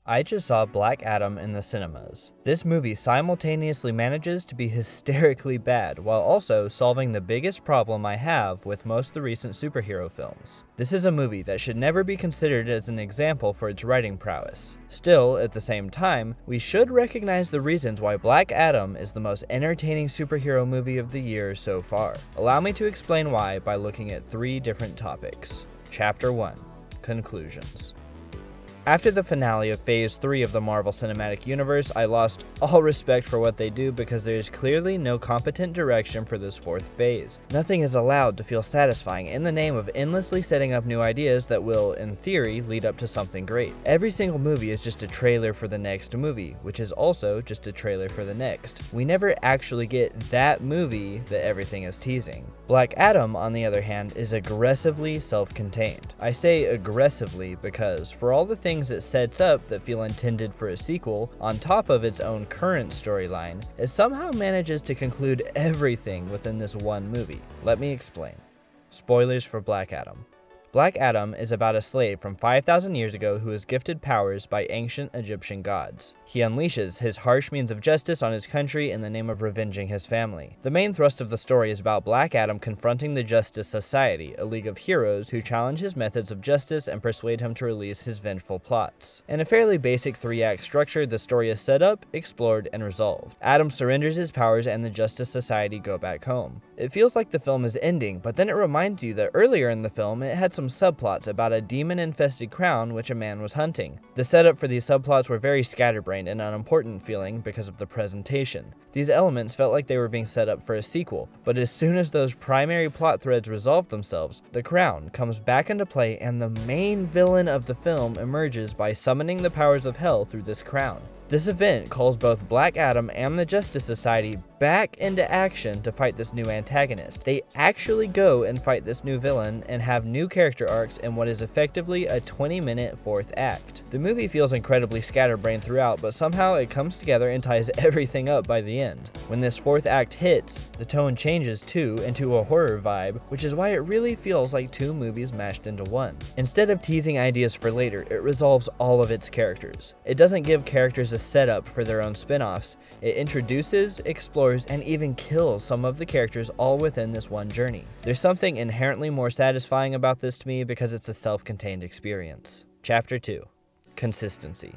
I just saw Black Adam in the cinemas. This movie simultaneously manages to be hysterically bad while also solving the biggest problem I have with most of the recent superhero films. This is a movie that should never be considered as an example for its writing prowess. Still, at the same time, we should recognize the reasons why Black Adam is the most entertaining superhero movie of the year so far. Allow me to explain why by looking at 3 different topics. Chapter 1: Conclusions. After the finale of Phase 3 of the Marvel Cinematic Universe, I lost all respect for what they do because there is clearly no competent direction for this 4th phase. Nothing is allowed to feel satisfying in the name of endlessly setting up new ideas that will, in theory, lead up to something great. Every single movie is just a trailer for the next movie, which is also just a trailer for the next. We never actually get that movie that everything is teasing. Black Adam, on the other hand, is aggressively self-contained. I say aggressively because, for all the things it sets up that feel intended for a sequel, on top of its own current storyline, it somehow manages to conclude everything within this one movie. Let me explain. Spoilers for Black Adam. Black Adam is about a slave from 5,000 years ago who is gifted powers by ancient Egyptian gods. He unleashes his harsh means of justice on his country in the name of revenging his family. The main thrust of the story is about Black Adam confronting the Justice Society, a league of heroes who challenge his methods of justice and persuade him to release his vengeful plots. In a fairly basic 3-act structure, the story is set up, explored, and resolved. Adam surrenders his powers and the Justice Society go back home. It feels like the film is ending, but then it reminds you that earlier in the film it had some subplots about a demon-infested crown which a man was hunting. The setup for these subplots were very scatterbrained and unimportant feeling because of the presentation. These elements felt like they were being set up for a sequel, but as soon as those primary plot threads resolve themselves, the crown comes back into play and the main villain of the film emerges by summoning the powers of hell through this crown. This event calls both Black Adam and the Justice Society back into action to fight this new antagonist. They actually go and fight this new villain and have new character arcs in what is effectively a 20-minute 4th act. The movie feels incredibly scatterbrained throughout, but somehow it comes together and ties everything up by the end. When this 4th act hits, the tone changes too into a horror vibe, which is why it really feels like 2 movies mashed into one. Instead of teasing ideas for later, it resolves all of its characters. It doesn't give characters a setup for their own spin-offs. It introduces, explores, and even kills some of the characters all within this one journey. There's something inherently more satisfying about this to me because it's a self-contained experience. Chapter 2: Consistency.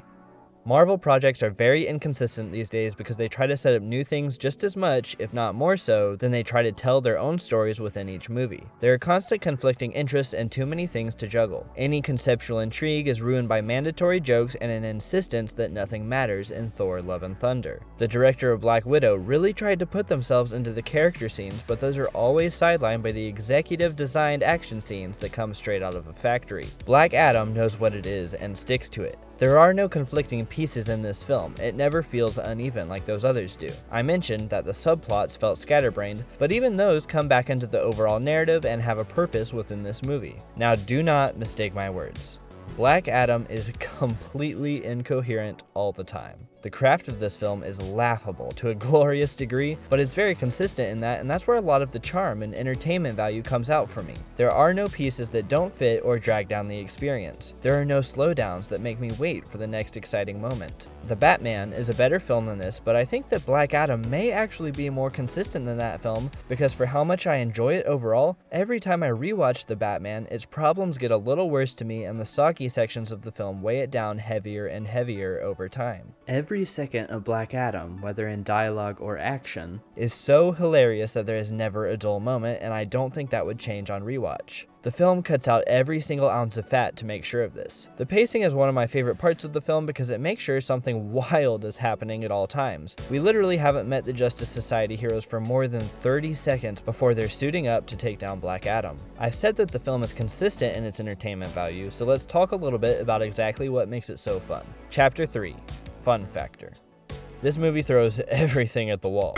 Marvel projects are very inconsistent these days because they try to set up new things just as much, if not more so, than they try to tell their own stories within each movie. There are constant conflicting interests and too many things to juggle. Any conceptual intrigue is ruined by mandatory jokes and an insistence that nothing matters in Thor: Love and Thunder. The director of Black Widow really tried to put themselves into the character scenes, but those are always sidelined by the executive-designed action scenes that come straight out of a factory. Black Adam knows what it is and sticks to it. There are no conflicting pieces in this film. It never feels uneven like those others do. I mentioned that the subplots felt scatterbrained, but even those come back into the overall narrative and have a purpose within this movie. Now, do not mistake my words. Black Adam is completely incoherent all the time. The craft of this film is laughable to a glorious degree, but it's very consistent in that, and that's where a lot of the charm and entertainment value comes out for me. There are no pieces that don't fit or drag down the experience. There are no slowdowns that make me wait for the next exciting moment. The Batman is a better film than this, but I think that Black Adam may actually be more consistent than that film because for how much I enjoy it overall, every time I rewatch The Batman, its problems get a little worse to me and the soggy sections of the film weigh it down heavier and heavier over time. Every second of Black Adam, whether in dialogue or action, is so hilarious that there is never a dull moment, and I don't think that would change on rewatch. The film cuts out every single ounce of fat to make sure of this. The pacing is one of my favorite parts of the film because it makes sure something wild is happening at all times. We literally haven't met the Justice Society heroes for more than 30 seconds before they're suiting up to take down Black Adam. I've said that the film is consistent in its entertainment value, so let's talk a little bit about exactly what makes it so fun. Chapter 3: Fun Factor. This movie throws everything at the wall.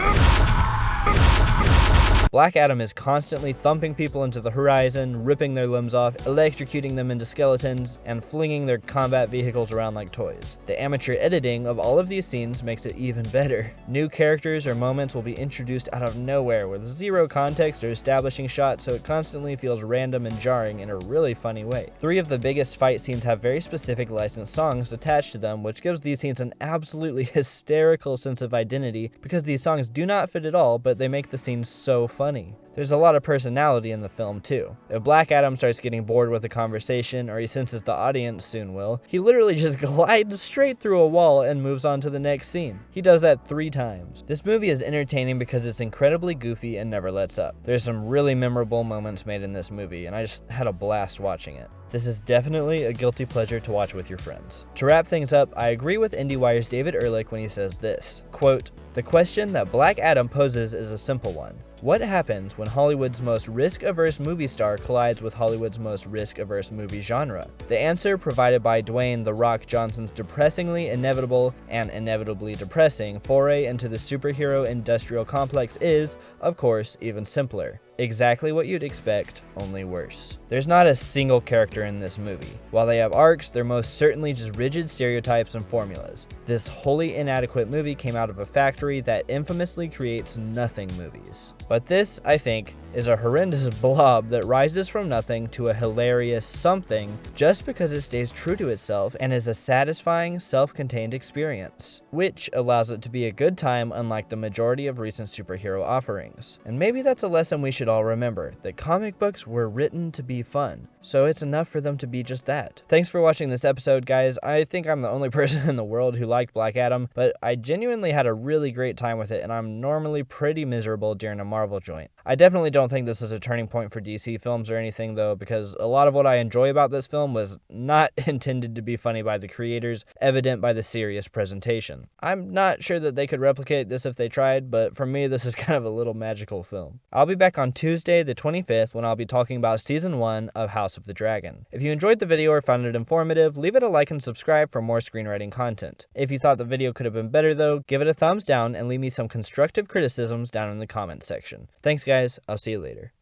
Black Adam is constantly thumping people into the horizon, ripping their limbs off, electrocuting them into skeletons, and flinging their combat vehicles around like toys. The amateur editing of all of these scenes makes it even better. New characters or moments will be introduced out of nowhere with zero context or establishing shots, so it constantly feels random and jarring in a really funny way. 3 of the biggest fight scenes have very specific licensed songs attached to them, which gives these scenes an absolutely hysterical sense of identity because these songs do not fit at all, but they make the scenes so funny. There's a lot of personality in the film too. If Black Adam starts getting bored with a conversation, or he senses the audience soon will, he literally just glides straight through a wall and moves on to the next scene. He does that 3 times. This movie is entertaining because it's incredibly goofy and never lets up. There's some really memorable moments made in this movie, and I just had a blast watching it. This is definitely a guilty pleasure to watch with your friends. To wrap things up, I agree with IndieWire's David Ehrlich when he says this, quote, "The question that Black Adam poses is a simple one. What happens when Hollywood's most risk-averse movie star collides with Hollywood's most risk-averse movie genre? The answer provided by Dwayne "The Rock" Johnson's depressingly inevitable and inevitably depressing foray into the superhero industrial complex is, of course, even simpler. Exactly what you'd expect, only worse. There's not a single character in this movie. While they have arcs, they're most certainly just rigid stereotypes and formulas. This wholly inadequate movie came out of a factory that infamously creates nothing movies. But this, I think, is a horrendous blob that rises from nothing to a hilarious something just because it stays true to itself and is a satisfying, self-contained experience, which allows it to be a good time unlike the majority of recent superhero offerings. And maybe that's a lesson we should all remember, that comic books were written to be fun, so it's enough for them to be just that. Thanks for watching this episode, guys. I think I'm the only person in the world who liked Black Adam, but I genuinely had a really great time with it, and I'm normally pretty miserable during a Marvel joint. I definitely don't think this is a turning point for DC films or anything though, because a lot of what I enjoy about this film was not intended to be funny by the creators, evident by the serious presentation. I'm not sure that they could replicate this if they tried, but for me this is kind of a little magical film. I'll be back on Tuesday the 25th when I'll be talking about Season 1 of House of the Dragon. If you enjoyed the video or found it informative, leave it a like and subscribe for more screenwriting content. If you thought the video could have been better though, give it a thumbs down and leave me some constructive criticisms down in the comments section. Thanks guys, I'll see you later.